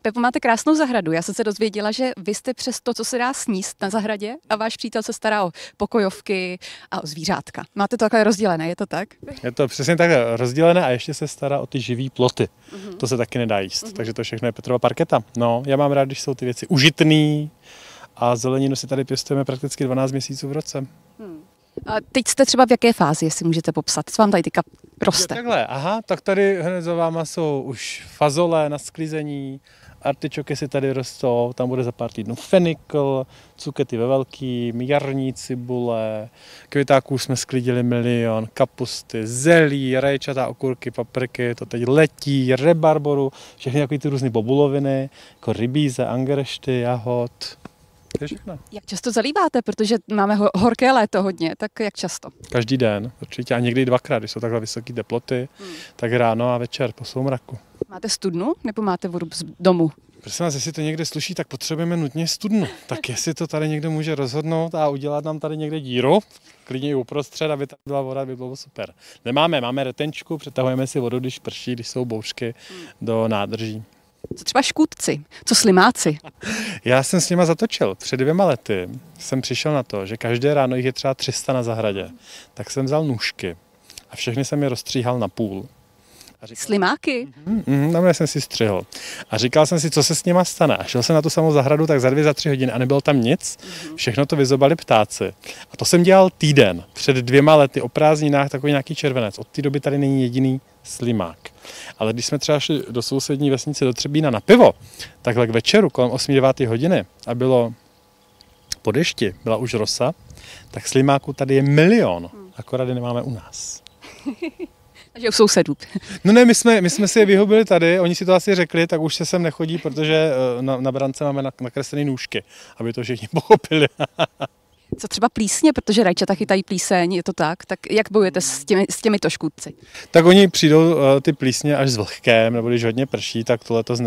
Pepo, máte krásnou zahradu. Já jsem se dozvěděla, že vy jste přes to, co se dá sníst na zahradě, a váš přítel se stará o pokojovky a o zvířátka. Máte to takhle rozdělené, je to tak? Je to přesně tak rozdělené a ještě se stará o ty živý ploty. To se taky nedá jíst, takže to všechno je Petrova parketa. No, já mám rád, když jsou ty věci užitný a zeleninu si tady pěstujeme prakticky 12 měsíců v roce. A teď jste třeba v jaké fázi, jestli můžete popsat? Co vám tady teďka roste? Takhle, aha, tak tady hned za váma jsou už fazole na sklizení, artičoky si tady rostou, tam bude za pár týdnů fenikl, cukety ve velkým, jarní cibule, květáků jsme sklidili milion, kapusty, zelí, rajčata, okurky, papriky, to teď letí, rebarboru, všechny takový ty různé bobuloviny, jako rybíze, angerešty, jahod. To je všechno. Jak často zalíváte, protože máme horké léto hodně, tak jak často? Každý den, určitě, a někdy dvakrát, když jsou takhle vysoké teploty, tak ráno a večer po soumraku. Máte studnu nebo máte vodu z domu? Prosím vás, jestli to někde sluší, tak potřebujeme nutně studnu. Tak jestli to tady někdo může rozhodnout a udělat nám tady někde díru, klidně i uprostřed, aby tady byla voda, by bylo super. Máme retenčku, přetahujeme si vodu, když prší, když jsou bouřky do nádrží. Co třeba škůdci? Co slimáci? Já jsem s nima zatočil. Před 2 lety jsem přišel na to, že každé ráno jich je třeba 300 na zahradě. Tak jsem vzal nůžky a všechny jsem je rozstříhal na půl. Slimáky? Tam jsem si střihl. A říkal jsem si, co se s nima stane. A šel jsem na tu samou zahradu tak za 2-3 hodiny a nebylo tam nic. Všechno to vyzobali ptáci. A to jsem dělal týden. Před 2 lety o prázdninách takový nějaký červenec. Od té doby tady není jediný slimák. Ale když jsme třeba šli do sousední vesnice do Třebína na pivo, takhle k večeru kolem 8-9 hodiny a bylo po dešti, byla už rosa, tak slimáků tady je milion. Akorát je nemáme u nás. Takže u sousedů. No ne, my jsme si je vyhubili tady, oni si to asi řekli, tak už se sem nechodí, protože na brance máme nakreslené nůžky, aby to všichni pochopili. Co třeba plísně, protože rajčata chytají plíseň, je to tak? Tak jak bojujete s těmito škůdci? Tak oni přijdou ty plísně až s vlhkem, nebo když hodně prší, tak to letos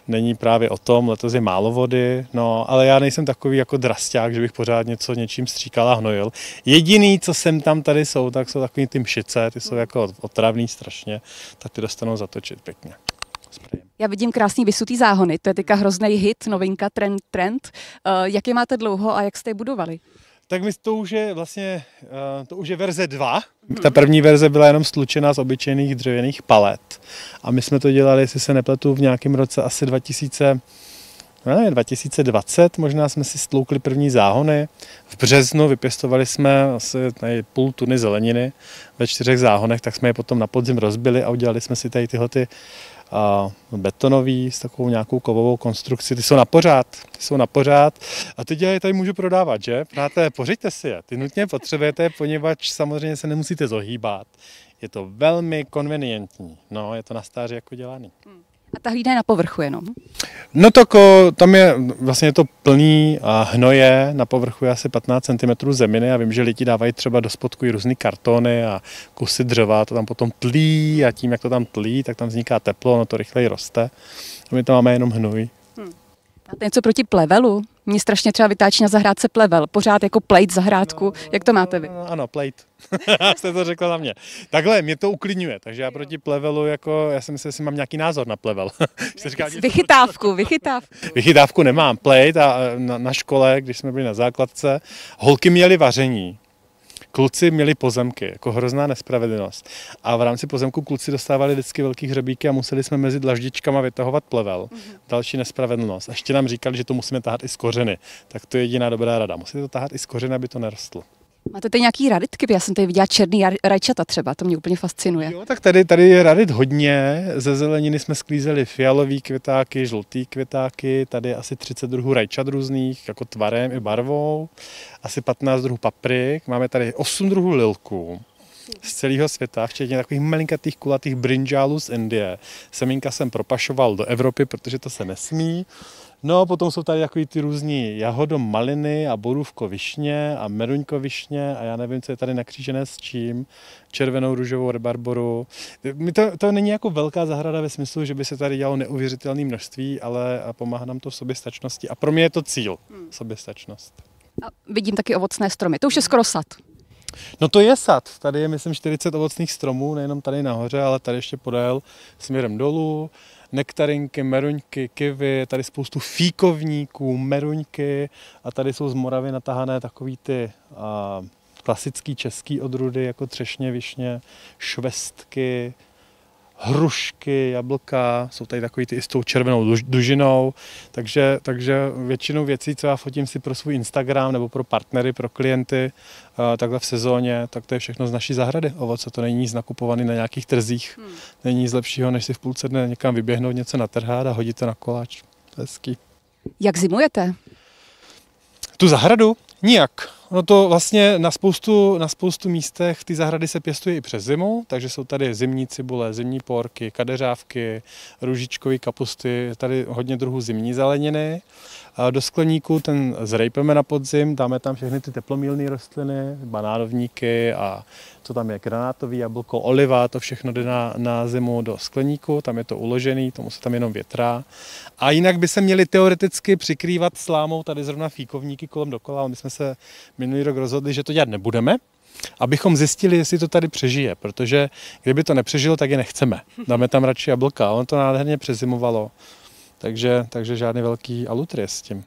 není právě o tom, letos je málo vody, no, ale já nejsem takový jako drasťák, že bych pořád něčím stříkal a hnojil. Jediný, co sem tam tady jsou, tak jsou takový ty mšice, ty jsou jako otravný strašně, tak ty dostanou zatočit pěkně. Já vidím krásný vysutý záhony, to je teďka hrozný hit, novinka, trend. Jak je máte dlouho a jak jste je budovali? Tak to už je verze 2. Ta první verze byla jenom stlučená z obyčejných dřevěných palet. A my jsme to dělali, jestli se nepletu, v nějakém roce asi 2020, možná jsme si stloukli první záhony. V březnu vypěstovali jsme asi půl tuny zeleniny ve 4 záhonech, tak jsme je potom na podzim rozbili a udělali jsme si tady tyhle betonový s takovou nějakou kovovou konstrukcí. Ty jsou na pořád. A teď já je tady můžu prodávat, že? Přátelé, pořiďte si je. Ty nutně potřebujete, poněvadž samozřejmě se nemusíte zohýbat. Je to velmi konvenientní. No, je to na stáří jako dělaný. A ta hlína je na povrchu jenom? No tak tam je vlastně to plný hnoje, na povrchu je asi 15 cm zeminy a vím, že lidi dávají třeba do spodku i různý kartony a kusy dřeva, to tam potom tlí a tím, jak to tam tlí, tak tam vzniká teplo, ono to rychleji roste. A my tam máme jenom hnůj. Máte něco proti plevelu? Mě strašně třeba vytáčí na zahrádce plevel, pořád jako plejt zahrádku. Jak to máte vy? Ano, plejt. Jste to řekla za mě. Takhle, mě to uklidňuje, takže já proti plevelu, já si myslím, že mám nějaký názor na plevel. Vychytávku. Vychytávku nemám, plejt a na škole, když jsme byli na základce, holky měly vaření. Kluci měli pozemky, jako hrozná nespravedlnost. A v rámci pozemku kluci dostávali vždycky velký hřebíky a museli jsme mezi dlaždičkama vytahovat plevel. Další nespravedlnost. A ještě nám říkali, že to musíme tahat i z kořeny. Tak to je jediná dobrá rada. Musíte to tahat i z kořeny, aby to nerostlo. Máte tady nějaký raditky? Já jsem tady viděla černý rajčata třeba, to mě úplně fascinuje. Jo, tak tady je radit hodně. Ze zeleniny jsme sklízeli fialový květáky, žlutý květáky, tady je asi 30 druhů rajčat různých, jako tvarem i barvou, asi 15 druhů paprik, máme tady 8 druhů lilků z celého světa, včetně takových malinkatých kulatých brinjálů z Indie. Semínka jsem propašoval do Evropy, protože to se nesmí. No, potom jsou tady takový ty různí jahodo-maliny a borůvko-višně a meruňko-višně a já nevím, co je tady nakřížené s čím, červenou, růžovou rebarboru. To není jako velká zahrada ve smyslu, že by se tady dělalo neuvěřitelné množství, ale pomáhá nám to v soběstačnosti a pro mě je to cíl, soběstačnost. A vidím taky ovocné stromy, to už je skoro sad. No to je sad, tady je myslím 40 ovocných stromů, nejenom tady nahoře, ale tady ještě podél směrem dolů. nektarinky, meruňky, kivy, tady spoustu fíkovníků, meruňky a tady jsou z Moravy natahané takový ty klasický český odrůdy jako třešně, višně, švestky, hrušky, jablka, jsou tady takový ty i s tou červenou dužinou, takže většinou věcí, co já fotím si pro svůj Instagram nebo pro partnery, pro klienty, takhle v sezóně, tak to je všechno z naší zahrady. Ovoce to není nic nakupovaný na nějakých trzích, není nic lepšího, než si v půlce dne někam vyběhnout, něco natrhat a hodit to na koláč. Hezký. Jak zimujete? Tu zahradu? Nijak. No to vlastně na spoustu místech ty zahrady se pěstuje i přes zimu, takže jsou tady zimní cibule, zimní porky, kadeřávky, růžičkové kapusty, tady hodně druhů zimní zeleniny. A do skleníku ten zrejpeme na podzim, dáme tam všechny ty teplomilné rostliny, banánovníky a to tam je granátový jablko, oliva, to všechno jde na zimu do skleníku, tam je to uložený, tomu se tam jenom větrá. A jinak by se měly teoreticky přikrývat slámou tady zrovna fíkovníky kolem dokola. My jsme se minulý rok rozhodli, že to dělat nebudeme, abychom zjistili, jestli to tady přežije, protože kdyby to nepřežilo, tak je nechceme. Dáme tam radši jablka, on to nádherně přezimovalo, takže žádný velký alutries s tím.